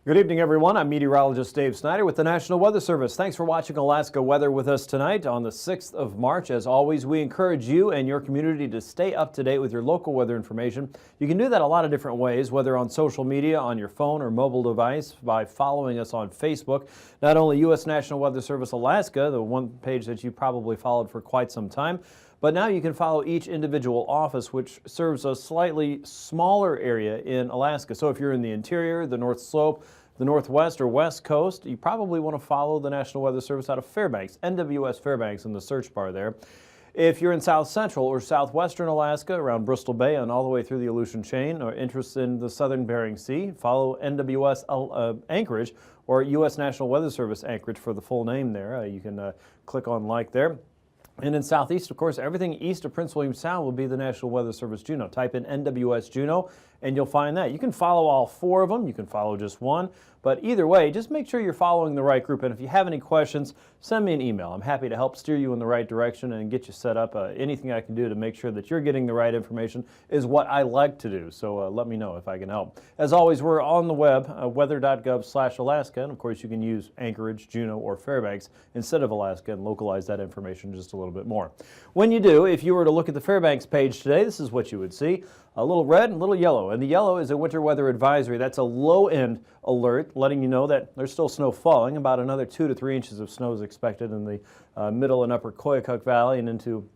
Good evening, everyone. I'm meteorologist Dave Snider with the National Weather Service. Thanks for watching Alaska Weather with us tonight on the 6th of March. As always, we encourage you and your community to stay up to date with your local weather information. You can do that a lot of different ways, whether on social media, on your phone or mobile device, by following us on Facebook. Not only U.S. National Weather Service Alaska, the one page that you probably followed for quite some time, but now you can follow each individual office, which serves a slightly smaller area in Alaska. So if you're in the interior, the North Slope, the Northwest or West Coast, you probably want to follow the National Weather Service out of Fairbanks, NWS Fairbanks in the search bar there. If you're in South Central or Southwestern Alaska, around Bristol Bay and all the way through the Aleutian Chain, or interested in the Southern Bering Sea, follow NWS Anchorage or U.S. National Weather Service Anchorage for the full name there. You can click on like there. And in Southeast, of course, everything east of Prince William Sound will be the National Weather Service Juneau. Type in NWS Juneau and you'll find that. You can follow all four of them. You can follow just one. But either way, just make sure you're following the right group. And if you have any questions, send me an email. I'm happy to help steer you in the right direction and get you set up. Anything I can do to make sure that you're getting the right information is what I like to do. So let me know if I can help. As always, we're on the web, weather.gov/Alaska. And of course, you can use Anchorage, Juneau, or Fairbanks instead of Alaska and localize that information just a little bit more. When you do, if you were to look at the Fairbanks page today, this is what you would see. A little red and a little yellow. And the yellow is a winter weather advisory. That's a low-end alert, letting you know that there's still snow falling. About another 2 to 3 inches of snow is expected in the middle and upper AKwx Valley and into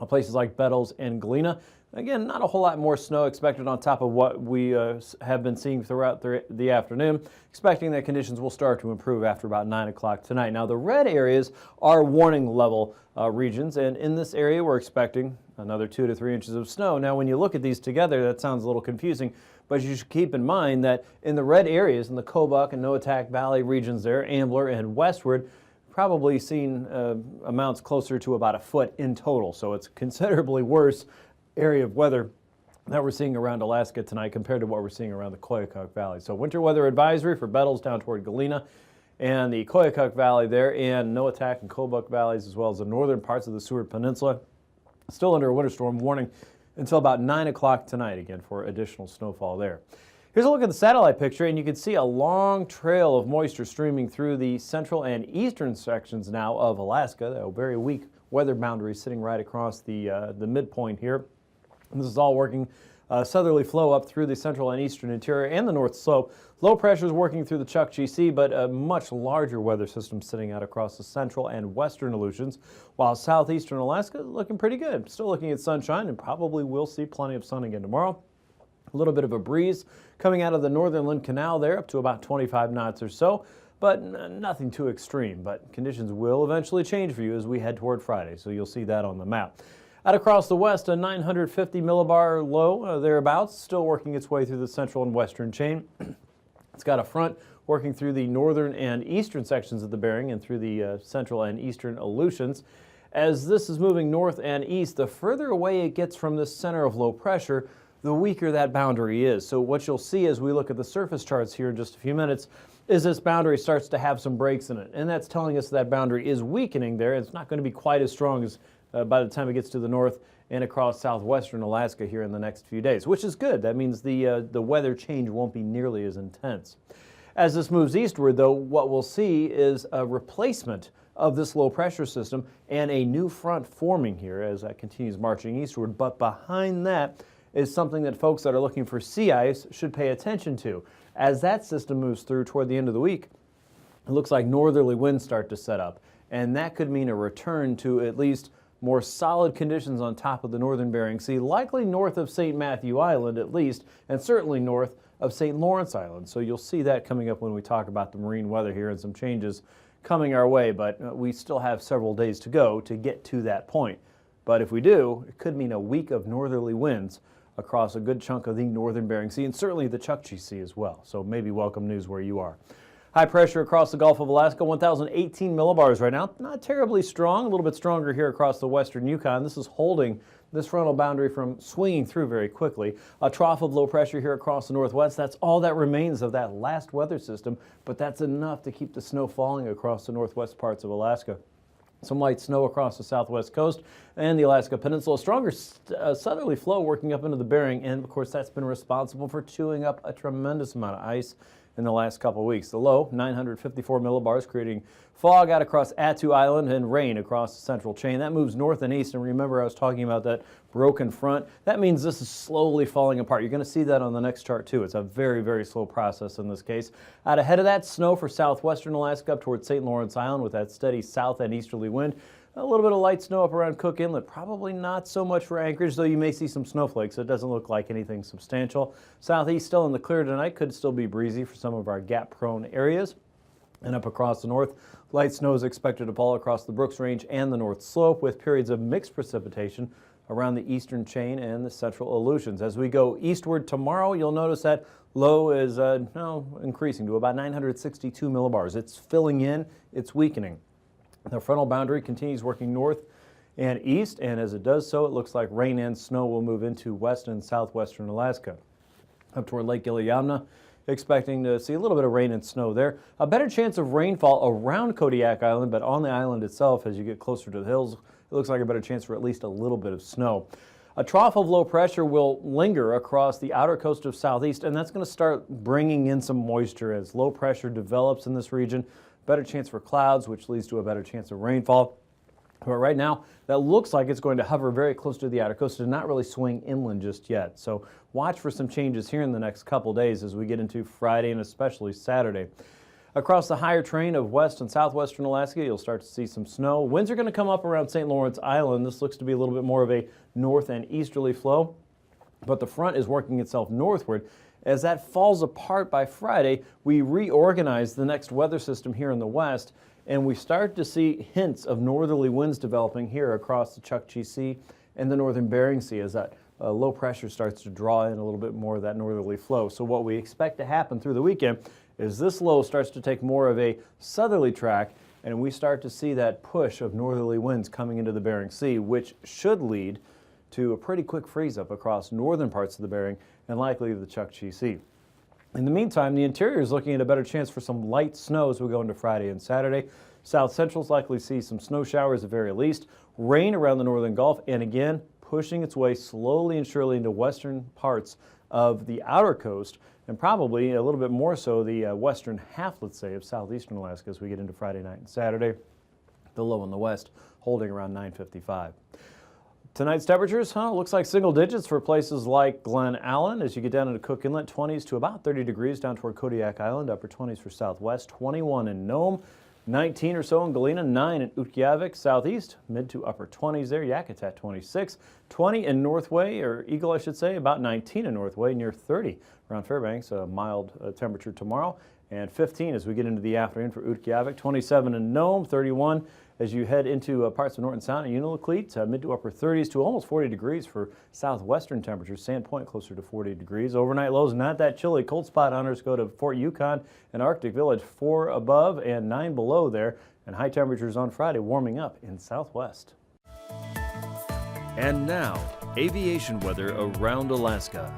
places like Bettles and Galena. Again, not a whole lot more snow expected on top of what we have been seeing throughout the afternoon. Expecting that conditions will start to improve after about 9 o'clock tonight. Now, the red areas are warning level regions, and in this area we're expecting another 2 to 3 inches of snow. Now, when you look at these together, that sounds a little confusing, but you should keep in mind that in the red areas, in the Kobuk and Noatak Valley regions there, Ambler and westward, probably seen amounts closer to about a foot in total. So it's considerably worse area of weather that we're seeing around Alaska tonight compared to what we're seeing around the AKwx Valley. So winter weather advisory for Bettles down toward Galena and the AKwx Valley there, and Noatak and Kobuk valleys, as well as the northern parts of the Seward Peninsula, still under a winter storm warning until about 9 o'clock tonight, again, for additional snowfall there. Here's a look at the satellite picture, and you can see a long trail of moisture streaming through the central and eastern sections now of Alaska. A very weak weather boundary sitting right across the midpoint here. And this is all working southerly flow up through the central and eastern interior and the north slope. Low pressure is working through the Chukchi Sea, but a much larger weather system sitting out across the central and western Aleutians, while southeastern Alaska is looking pretty good. Still looking at sunshine, and probably will see plenty of sun again tomorrow. A little bit of a breeze coming out of the northern Lynn Canal there, up to about 25 knots or so, but nothing too extreme. But conditions will eventually change for you as we head toward Friday, so you'll see that on the map. Out across the west, a 950 millibar low thereabouts, still working its way through the central and western chain. It's got a front working through the northern and eastern sections of the Bering and through the central and eastern Aleutians. As this is moving north and east, the further away it gets from this center of low pressure, the weaker that boundary is. So what you'll see as we look at the surface charts here in just a few minutes is this boundary starts to have some breaks in it. And that's telling us that boundary is weakening there. It's not going to be quite as strong as by the time it gets to the north and across southwestern Alaska here in the next few days, which is good. That means the weather change won't be nearly as intense. As this moves eastward, though, what we'll see is a replacement of this low pressure system and a new front forming here as that continues marching eastward. But behind that is something that folks that are looking for sea ice should pay attention to. As that system moves through toward the end of the week, it looks like northerly winds start to set up, and that could mean a return to at least more solid conditions on top of the northern Bering Sea, likely north of St. Matthew Island at least, and certainly north of St. Lawrence Island. So you'll see that coming up when we talk about the marine weather here and some changes coming our way, but we still have several days to go to get to that point. But if we do, it could mean a week of northerly winds across a good chunk of the northern Bering Sea and certainly the Chukchi Sea as well. So maybe welcome news where you are. High pressure across the Gulf of Alaska, 1,018 millibars right now. Not terribly strong, a little bit stronger here across the western Yukon. This is holding this frontal boundary from swinging through very quickly. A trough of low pressure here across the northwest. That's all that remains of that last weather system, but that's enough to keep the snow falling across the northwest parts of Alaska. Some light snow across the southwest coast and the Alaska Peninsula. Stronger southerly flow working up into the Bering, and of course that's been responsible for chewing up a tremendous amount of ice in the last couple of weeks. The low, 954 millibars, creating fog out across Attu Island and rain across the central chain. That moves north and east, and remember I was talking about that broken front. That means this is slowly falling apart. You're going to see that on the next chart too. It's a very, very slow process in this case. Out ahead of that, snow for southwestern Alaska up towards St. Lawrence Island with that steady south and easterly wind. A little bit of light snow up around Cook Inlet, probably not so much for Anchorage, though you may see some snowflakes. It doesn't look like anything substantial. Southeast still in the clear tonight, could still be breezy for some of our gap-prone areas. And up across the north, light snow is expected to fall across the Brooks Range and the North Slope with periods of mixed precipitation around the eastern chain and the central Aleutians. As we go eastward tomorrow, you'll notice that low is increasing to about 962 millibars. It's filling in, it's weakening. The frontal boundary continues working north and east, and as it does so, it looks like rain and snow will move into west and southwestern Alaska. Up toward Lake Iliamna, expecting to see a little bit of rain and snow there. A better chance of rainfall around Kodiak Island, but on the island itself, as you get closer to the hills, it looks like a better chance for at least a little bit of snow. A trough of low pressure will linger across the outer coast of southeast, and that's going to start bringing in some moisture as low pressure develops in this region. Better chance for clouds, which leads to a better chance of rainfall. But right now, that looks like it's going to hover very close to the outer coast and not really swing inland just yet. So watch for some changes here in the next couple days as we get into Friday and especially Saturday. Across the higher terrain of west and southwestern Alaska, you'll start to see some snow. Winds are going to come up around St. Lawrence Island. This looks to be a little bit more of a north and easterly flow, but the front is working itself northward. As that falls apart by Friday, we reorganize the next weather system here in the west, and we start to see hints of northerly winds developing here across the Chukchi Sea and the northern Bering Sea as that low pressure starts to draw in a little bit more of that northerly flow. So what we expect to happen through the weekend is this low starts to take more of a southerly track, and we start to see that push of northerly winds coming into the Bering Sea, which should lead to a pretty quick freeze up across northern parts of the Bering and likely the Chukchi Sea. In the meantime, the interior is looking at a better chance for some light snow as we go into Friday and Saturday. South Central's likely to see some snow showers at the very least, rain around the northern Gulf, and again, pushing its way slowly and surely into western parts of the outer coast, and probably a little bit more so the western half, let's say, of southeastern Alaska as we get into Friday night and Saturday. The low in the west holding around 955. Tonight's temperatures, looks like single digits for places like Glen Allen. As you get down into Cook Inlet, 20s to about 30 degrees down toward Kodiak Island, upper 20s for southwest, 21 in Nome, 19 or so in Galena, 9 in Utqiagvik, southeast, mid to upper 20s there, Yakutat 26, 20 in Northway, or Eagle I should say, about 19 in Northway, near 30 around Fairbanks, a mild temperature tomorrow, and 15 as we get into the afternoon for Utqiagvik, 27 in Nome, 31 as you head into parts of Norton Sound and Unalakleet, mid to upper 30s to almost 40 degrees for southwestern temperatures. Sandpoint closer to 40 degrees. Overnight lows not that chilly. Cold spot hunters go to Fort Yukon and Arctic Village, 4 above and 9 below there. And high temperatures on Friday warming up in southwest. And now, aviation weather around Alaska.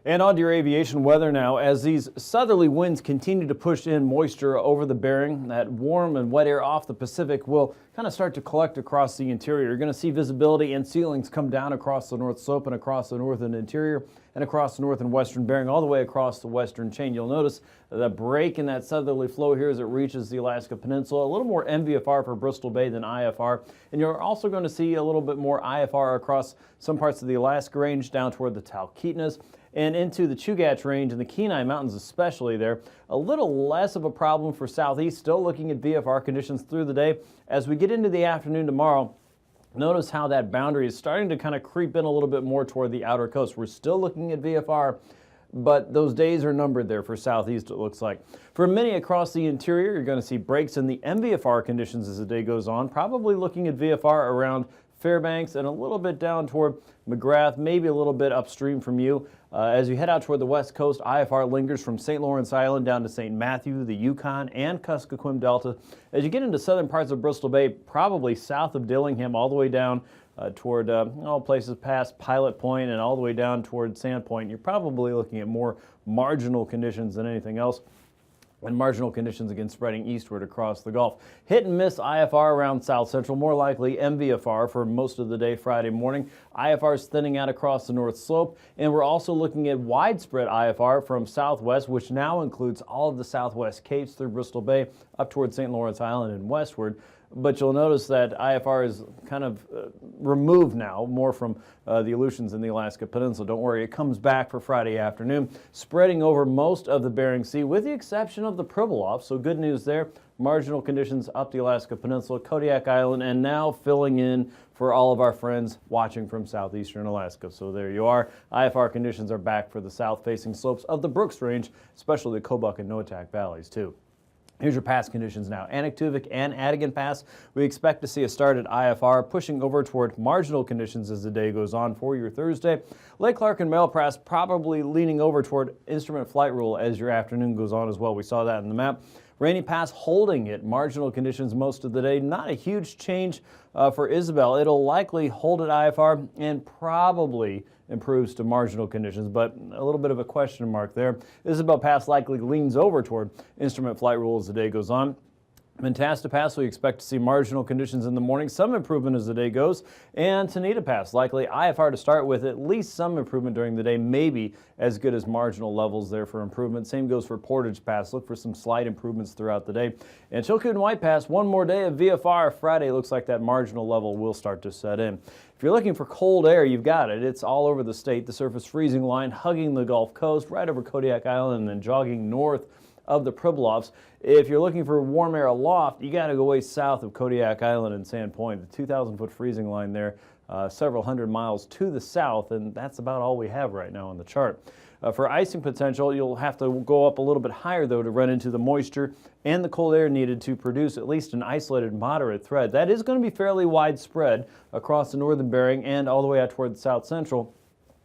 And on to your aviation weather now. As these southerly winds continue to push in moisture over the Bering, that warm and wet air off the Pacific will kind of start to collect across the interior. You're going to see visibility and ceilings come down across the North Slope and across the northern interior and across the north and western Bering, all the way across the western chain. You'll notice the break in that southerly flow here as it reaches the Alaska Peninsula. A little more MVFR for Bristol Bay than IFR. And you're also going to see a little bit more IFR across some parts of the Alaska Range down toward the Talkeetnas and into the Chugach Range and the Kenai Mountains especially there. A little less of a problem for southeast, still looking at VFR conditions through the day. As we get into the afternoon tomorrow, notice how that boundary is starting to kind of creep in a little bit more toward the outer coast. We're still looking at VFR, but those days are numbered there for southeast, it looks like. For many across the interior, you're going to see breaks in the MVFR conditions as the day goes on, probably looking at VFR around Fairbanks and a little bit down toward McGrath, maybe a little bit upstream from you. As you head out toward the west coast, IFR lingers from St. Lawrence Island down to St. Matthew, the Yukon, and Kuskokwim Delta. As you get into southern parts of Bristol Bay, probably south of Dillingham, all the way down toward all places past Pilot Point and all the way down toward Sandpoint, you're probably looking at more marginal conditions than anything else. and marginal conditions again spreading eastward across the Gulf. Hit and miss IFR around South Central, more likely MVFR for most of the day Friday morning. IFR is thinning out across the North Slope, and we're also looking at widespread IFR from southwest, which now includes all of the southwest capes through Bristol Bay up towards St. Lawrence Island and westward. But you'll notice that IFR is kind of removed now, more from the Aleutians in the Alaska Peninsula. Don't worry, it comes back for Friday afternoon, spreading over most of the Bering Sea with the exception of the Pribilof. So good news there. Marginal conditions up the Alaska Peninsula, Kodiak Island, and now filling in for all of our friends watching from southeastern Alaska. So there you are. IFR conditions are back for the south-facing slopes of the Brooks Range, especially the Kobuk and Noatak valleys too. Here's your pass conditions now. Anaktuvik and Adigan Pass, we expect to see a start at IFR, pushing over toward marginal conditions as the day goes on for your Thursday. Lake Clark and Male Pass probably leaning over toward instrument flight rule as your afternoon goes on as well. We saw that in the map. Rainy Pass holding it. Marginal conditions most of the day. Not a huge change for Isabel. It'll likely hold at IFR and probably improves to marginal conditions, but a little bit of a question mark there. Isabel Pass likely leans over toward instrument flight rule as the day goes on. Mentasta Pass, we expect to see marginal conditions in the morning, some improvement as the day goes, and Tanita Pass, likely IFR to start with, at least some improvement during the day, maybe as good as marginal levels there for improvement. Same goes for Portage Pass. Look for some slight improvements throughout the day. And Chilkoot and White Pass, one more day of VFR. Friday looks like that marginal level will start to set in. If you're looking for cold air, you've got it. It's all over the state. The surface freezing line hugging the Gulf Coast, right over Kodiak Island, and then jogging north of the Pribilofs. If you're looking for warm air aloft, you got to go way south of Kodiak Island and Sand Point. The 2,000-foot freezing line there, several hundred miles to the south, and that's about all we have right now on the chart. For icing potential, you'll have to go up a little bit higher, though, to run into the moisture and the cold air needed to produce at least an isolated moderate threat. That is going to be fairly widespread across the northern Bering and all the way out toward the south central.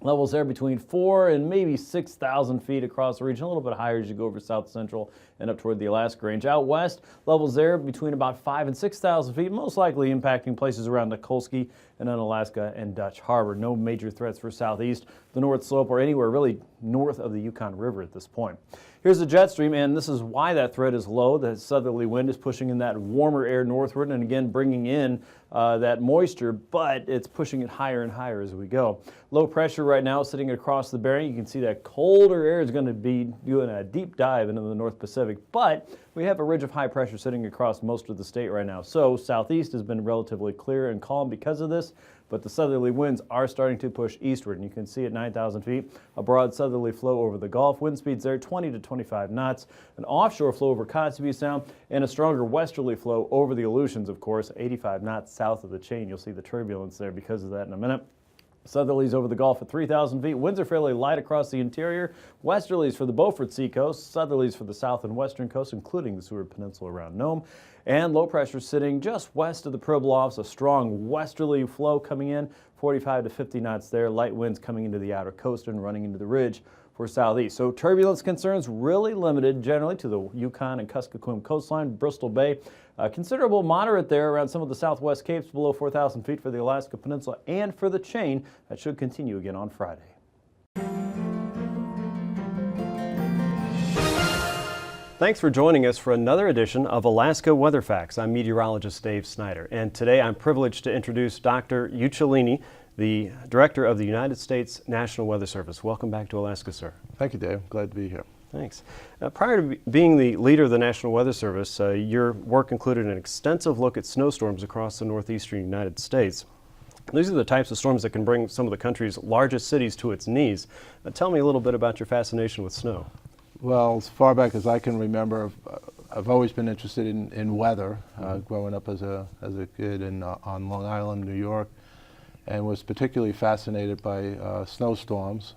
Levels there between 4,000 and maybe 6,000 feet across the region, a little bit higher as you go over south central and up toward the Alaska Range. Out west, levels there between about 5,000 and 6,000 feet, most likely impacting places around Nikolsky and Unalaska and Dutch Harbor. No major threats for southeast, the North Slope, or anywhere really north of the Yukon River at this point. Here's the jet stream, and this is why that threat is low. The southerly wind is pushing in that warmer air northward and again bringing in that moisture, but it's pushing it higher and higher as we go. Low pressure right now sitting across the Bering. You can see that colder air is going to be doing a deep dive into the North Pacific, but we have a ridge of high pressure sitting across most of the state right now. So southeast has been relatively clear and calm because of this, but the southerly winds are starting to push eastward, and you can see at 9,000 feet, a broad southerly flow over the Gulf. Wind speeds there 20 to 25 knots, an offshore flow over Kotzebue Sound, and a stronger westerly flow over the Aleutians, of course, 85 knots south of the chain. You'll see the turbulence there because of that in a minute. Southerlies over the Gulf at 3,000 feet. Winds are fairly light across the interior. Westerlies for the Beaufort Seacoast. Southerlies for the south and western coast, including the Seward Peninsula around Nome. And low pressure sitting just west of the Pribilofs. A strong westerly flow coming in, 45 to 50 knots there. Light winds coming into the outer coast and running into the ridge for southeast. So turbulence concerns really limited generally to the Yukon and Kuskokwim coastline, Bristol Bay. Considerable moderate there around some of the southwest capes below 4,000 feet for the Alaska Peninsula and for the chain. That should continue again on Friday. Thanks for joining us for another edition of Alaska Weather Facts. I'm meteorologist Dave Snider, and today I'm privileged to introduce Dr. Uccellini, the Director of the United States National Weather Service. Welcome back to Alaska, sir. Thank you, Dave. Glad to be here. Thanks. Prior to being the leader of the National Weather Service, your work included an extensive look at snowstorms across the northeastern United States. These are the types of storms that can bring some of the country's largest cities to its knees. Tell me a little bit about your fascination with snow. Well, as far back as I can remember, I've always been interested in weather, growing up as a kid on Long Island, New York, and was particularly fascinated by snowstorms.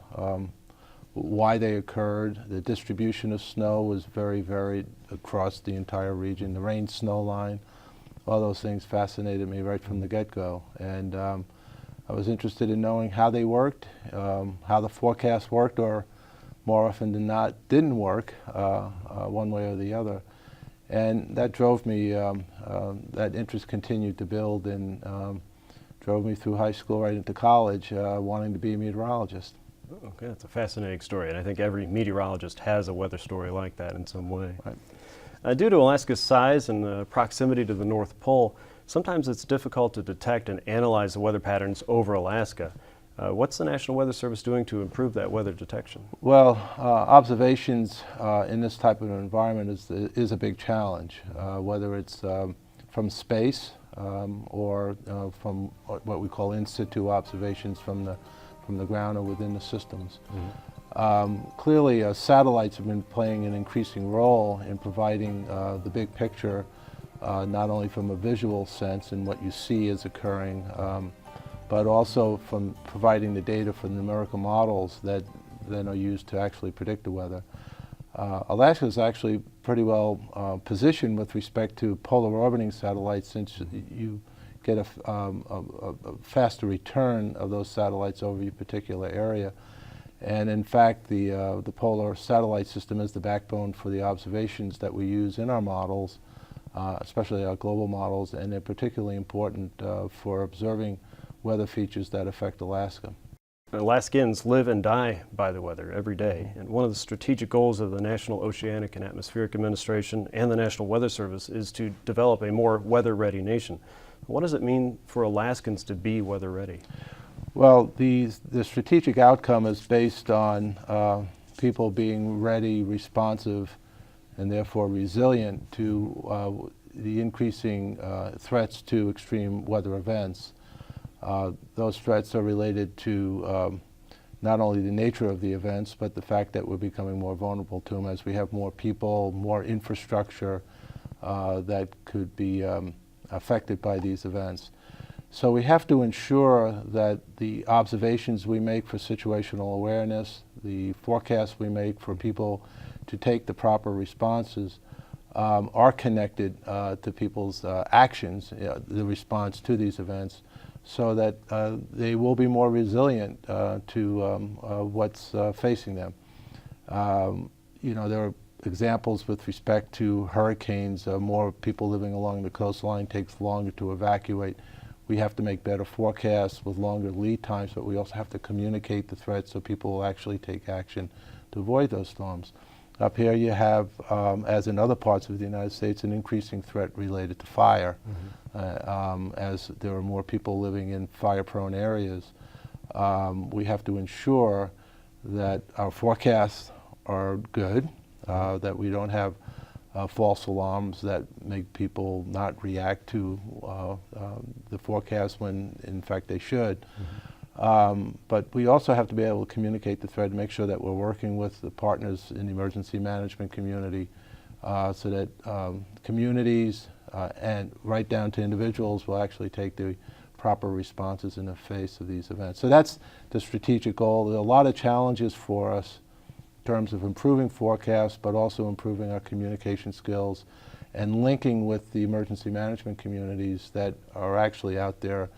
Why they occurred, the distribution of snow was very varied across the entire region. The rain-snow line, all those things fascinated me right from the get-go. And I was interested in knowing how they worked, how the forecast worked, or more often than not, didn't work one way or the other. And that drove me, that interest continued to build and drove me through high school right into college, wanting to be a meteorologist. Okay, that's a fascinating story, and I think every meteorologist has a weather story like that in some way. Right. Due to Alaska's size and proximity to the North Pole, sometimes it's difficult to detect and analyze the weather patterns over Alaska. What's the National Weather Service doing to improve that weather detection? Well, observations in this type of environment is a big challenge, whether it's from space or from what we call in situ observations from the ground or within the systems. Clearly, satellites have been playing an increasing role in providing the big picture, not only from a visual sense and what you see is occurring, but also from providing the data for numerical models that then are used to actually predict the weather. Alaska is actually pretty well positioned with respect to polar orbiting satellites, since you get a faster return of those satellites over your particular area. And in fact, the polar satellite system is the backbone for the observations that we use in our models, especially our global models, and they're particularly important for observing weather features that affect Alaska. Alaskans live and die by the weather every day, and one of the strategic goals of the National Oceanic and Atmospheric Administration and the National Weather Service is to develop a more weather-ready nation. What does it mean for Alaskans to be weather-ready? Well, the strategic outcome is based on people being ready, responsive, and therefore resilient to the increasing threats to extreme weather events. Those threats are related to not only the nature of the events, but the fact that we're becoming more vulnerable to them as we have more people, more infrastructure that could be affected by these events. So we have to ensure that the observations we make for situational awareness, the forecasts we make for people to take the proper responses, are connected to people's actions, the response to these events, so that they will be more resilient to what's facing them. There are examples with respect to hurricanes. More people living along the coastline takes longer to evacuate. We have to make better forecasts with longer lead times, but we also have to communicate the threat so people will actually take action to avoid those storms. Up here you have, as in other parts of the United States, an increasing threat related to fire. As there are more people living in fire-prone areas, we have to ensure that our forecasts are good, that we don't have false alarms that make people not react to the forecast when in fact they should. But we also have to be able to communicate the threat and make sure that we're working with the partners in the emergency management community so that communities and right down to individuals will actually take the proper responses in the face of these events. So that's the strategic goal. There are a lot of challenges for us in terms of improving forecasts, but also improving our communication skills and linking with the emergency management communities that are actually out there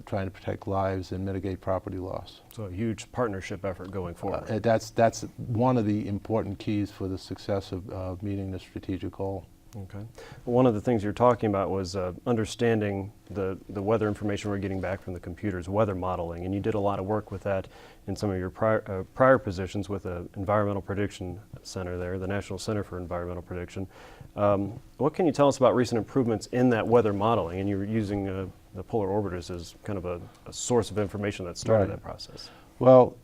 trying to protect lives and mitigate property loss. So a huge partnership effort going forward. That's one of the important keys for the success of meeting the strategic goal. Okay. One of the things you're talking about was understanding the weather information we're getting back from the computers, weather modeling, and you did a lot of work with that in some of your prior positions with the Environmental Prediction Center there, the National Center for Environmental Prediction. What can you tell us about recent improvements in that weather modeling? And you were using the polar orbiters as kind of a source of information that started that process. Well,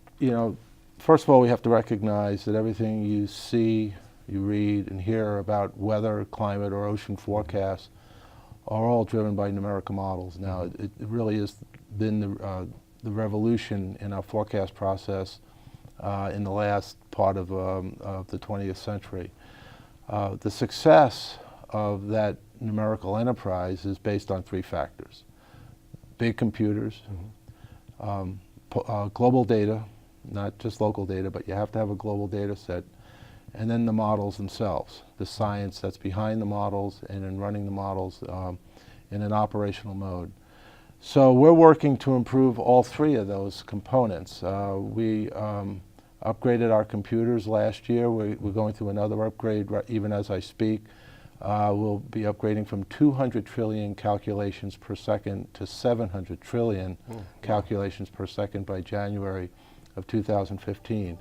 first of all, we have to recognize that everything you see, you read and hear about weather, climate, or ocean forecasts are all driven by numerical models. Now, it really has been the revolution in our forecast process in the last part of the 20th century. The success of that numerical enterprise is based on three factors: big computers, global data, not just local data, but you have to have a global data set, and then the models themselves, the science that's behind the models and in running the models in an operational mode. So we're working to improve all three of those components. We upgraded our computers last year. We're going through another upgrade even as I speak. We'll be upgrading from 200 trillion calculations per second to 700 trillion calculations per second by January of 2015.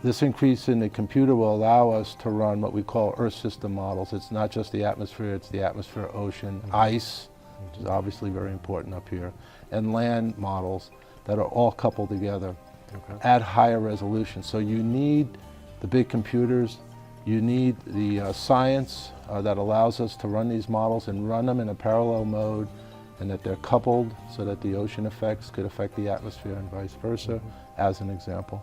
This increase in the computer will allow us to run what we call Earth system models. It's not just the atmosphere, it's the atmosphere, ocean, ice, which is obviously very important up here, and land models that are all coupled together at higher resolution. So you need the big computers, you need the science that allows us to run these models and run them in a parallel mode, and that they're coupled so that the ocean effects could affect the atmosphere and vice versa, as an example.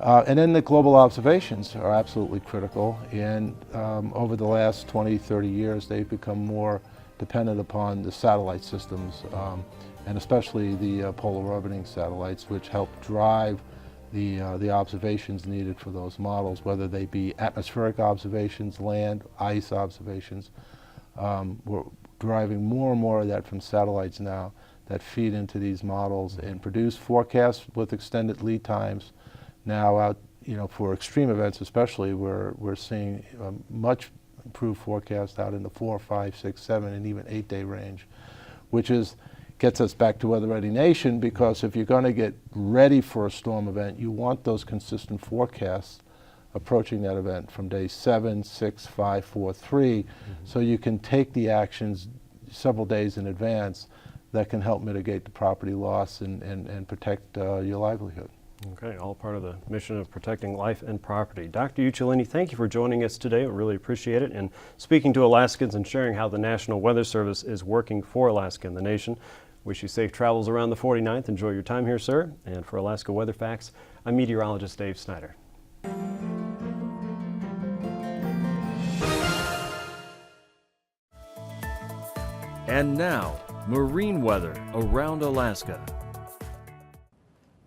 And then the global observations are absolutely critical, and over the last 20, 30 years they've become more dependent upon the satellite systems, and especially the polar orbiting satellites, which help drive the observations needed for those models, whether they be atmospheric observations, land, ice observations. We're deriving more and more of that from satellites now that feed into these models and produce forecasts with extended lead times. Now out, for extreme events especially, we're seeing much improved forecast out in the 4, 5, 6, 7, and even 8-day range, which gets us back to Weather Ready Nation, because if you're going to get ready for a storm event, you want those consistent forecasts approaching that event from day 7, 6, 5, 4, 3, so you can take the actions several days in advance that can help mitigate the property loss and protect your livelihood. Okay, all part of the mission of protecting life and property. Dr. Uccellini, thank you for joining us today. We really appreciate it, and speaking to Alaskans and sharing how the National Weather Service is working for Alaska and the nation. Wish you safe travels around the 49th. Enjoy your time here, sir. And for Alaska Weather Facts, I'm meteorologist Dave Snider. And now, marine weather around Alaska.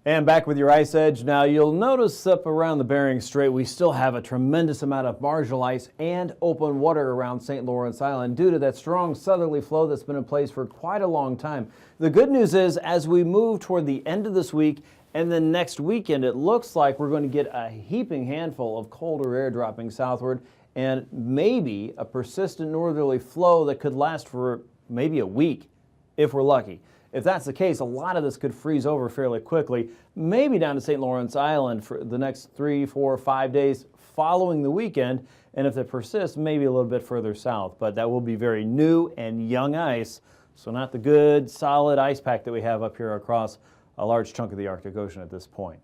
And back with your ice edge. Now you'll notice up around the Bering Strait we still have a tremendous amount of marginal ice and open water around St. Lawrence Island due to that strong southerly flow that's been in place for quite a long time. The good news is, as we move toward the end of this week and then next weekend, it looks like we're going to get a heaping handful of colder air dropping southward and maybe a persistent northerly flow that could last for maybe a week if we're lucky. If that's the case, a lot of this could freeze over fairly quickly, maybe down to St. Lawrence Island for the next 3, 4, 5 days following the weekend, and if it persists, maybe a little bit further south. But that will be very new and young ice, so not the good, solid ice pack that we have up here across a large chunk of the Arctic Ocean at this point.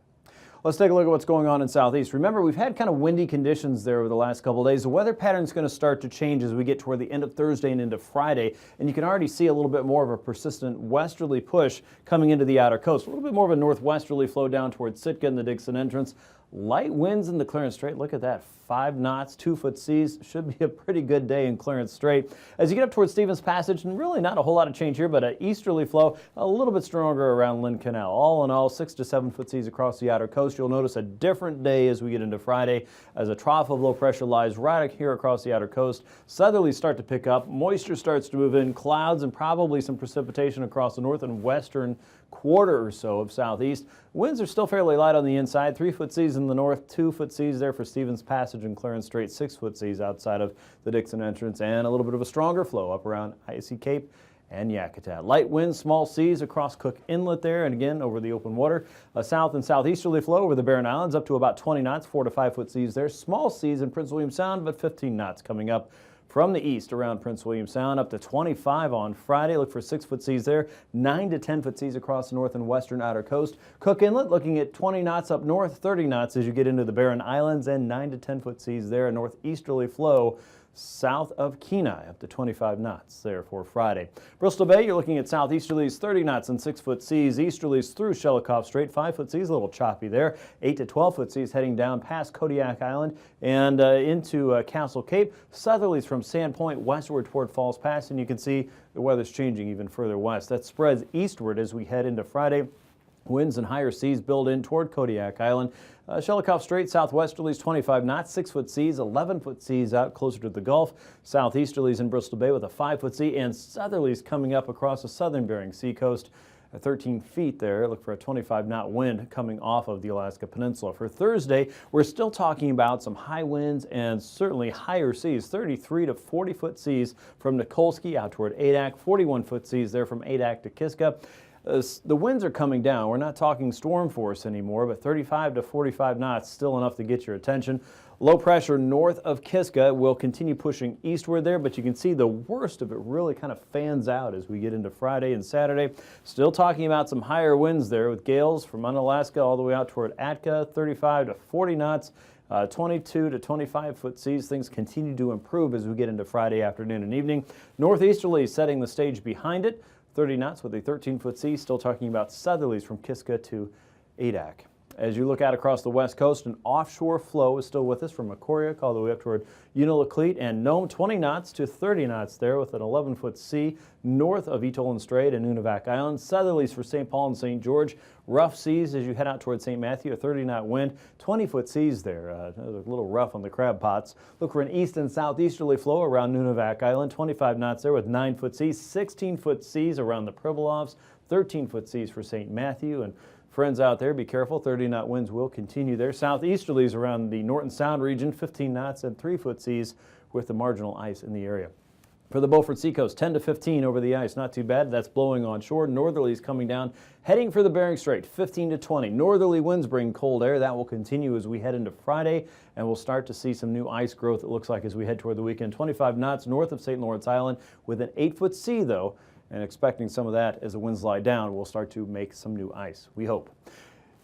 Let's take a look at what's going on in southeast. Remember, we've had kind of windy conditions there over the last couple of days. The weather pattern is going to start to change as we get toward the end of Thursday and into Friday, and you can already see a little bit more of a persistent westerly push coming into the outer coast. A little bit more of a northwesterly flow down towards Sitka and the Dixon entrance. Light winds in the Clarence Strait. Look at that. 5 knots, 2-foot seas. Should be a pretty good day in Clarence Strait. As you get up towards Stevens Passage, and really not a whole lot of change here, but an easterly flow, a little bit stronger around Lynn Canal. All in all, 6 to 7-foot seas across the outer coast. You'll notice a different day as we get into Friday, as a trough of low pressure lies right here across the outer coast. Southerlies start to pick up. Moisture starts to move in. Clouds and probably some precipitation across the north and western quarter or so of southeast. Winds are still fairly light on the inside. 3-foot seas in the north, 2-foot seas there for Stevens Passage and Clarence Strait, 6-foot seas outside of the Dixon entrance, and a little bit of a stronger flow up around Icy Cape and Yakutat. Light winds, small seas across Cook Inlet there, and again over the open water. A south and southeasterly flow over the Barren Islands up to about 20 knots, 4 to 5-foot seas there. Small seas in Prince William Sound, but 15 knots coming up from the east around Prince William Sound, up to 25 on Friday. Look for 6-foot seas there. 9 to 10-foot seas across the north and western outer coast. Cook Inlet looking at 20 knots up north, 30 knots as you get into the Barren Islands, and 9 to 10-foot seas there. A northeasterly flow south of Kenai, up to 25 knots there for Friday. Bristol Bay, you're looking at southeasterlies, 30 knots and 6-foot seas. Easterlies through Shelikof Strait, 5-foot seas, a little choppy there. 8 to 12-foot seas heading down past Kodiak Island and into Castle Cape. Southerlies from Sandpoint westward toward Falls Pass, and you can see the weather's changing even further west. That spreads eastward as we head into Friday. Winds and higher seas build in toward Kodiak Island. Shelikof Strait, southwesterlies 25 knots, 6-foot seas, 11-foot seas out closer to the Gulf. Southeasterlies in Bristol Bay with a 5-foot sea, and southerlies coming up across the southern Bering Sea coast at 13 feet there. Look for a 25-knot wind coming off of the Alaska Peninsula. For Thursday, we're still talking about some high winds and certainly higher seas, 33 to 40-foot seas from Nikolsky out toward Adak, 41-foot seas there from Adak to Kiska. The winds are coming down. We're not talking storm force anymore, but 35 to 45 knots, still enough to get your attention. Low pressure north of Kiska will continue pushing eastward there, but you can see the worst of it really kind of fans out as we get into Friday and Saturday. Still talking about some higher winds there with gales from Unalaska all the way out toward Atka, 35 to 40 knots. 22 to 25 foot seas. Things continue to improve as we get into Friday afternoon and evening. Northeasterly setting the stage behind it, 30 knots with a 13-foot sea. Still talking about southerlies from Kiska to Adak. As you look out across the west coast, an offshore flow is still with us from Makoriak all the way up toward Unalakleet and Nome, 20 knots to 30 knots there with an 11-foot sea north of Etolan Strait and Nunivak Island. Southerlies for St. Paul and St. George. Rough seas as you head out toward St. Matthew, a 30-knot wind, 20-foot seas there. A little rough on the crab pots. Look for an east and southeasterly flow around Nunivak Island, 25 knots there with 9-foot seas, 16-foot seas around the Pribilofs, 13-foot seas for St. Matthew. And friends out there, be careful. 30-knot winds will continue there. Southeasterlies around the Norton Sound region, 15 knots and 3-foot seas with the marginal ice in the area. For the Beaufort Seacoast, 10 to 15 over the ice. Not too bad. That's blowing on shore. Northerlies coming down, heading for the Bering Strait, 15 to 20. Northerly winds bring cold air. That will continue as we head into Friday, and we'll start to see some new ice growth, it looks like, as we head toward the weekend. 25 knots north of St. Lawrence Island with an 8-foot sea, though, and expecting some of that as the winds lie down. We'll start to make some new ice, we hope.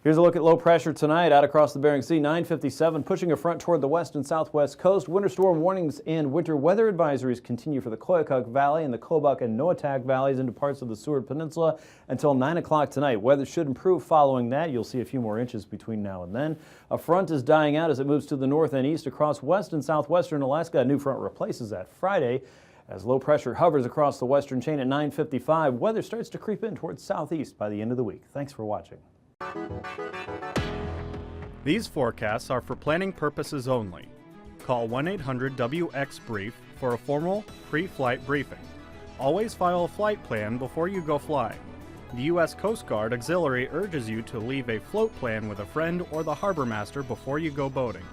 Here's a look at low pressure tonight out across the Bering Sea, 957, pushing a front toward the west and southwest coast. Winter storm warnings and winter weather advisories continue for the Koyukuk Valley and the Kobuk and Noatak valleys into parts of the Seward Peninsula until 9 o'clock tonight. Weather should improve following that. You'll see a few more inches between now and then. A front is dying out as it moves to the north and east across west and southwestern Alaska. A new front replaces that Friday. As low pressure hovers across the western chain at 9:55, weather starts to creep in towards southeast by the end of the week. Thanks for watching. These forecasts are for planning purposes only. Call 1-800-WX-BRIEF for a formal pre-flight briefing. Always file a flight plan before you go flying. The U.S. Coast Guard Auxiliary urges you to leave a float plan with a friend or the harbor master before you go boating.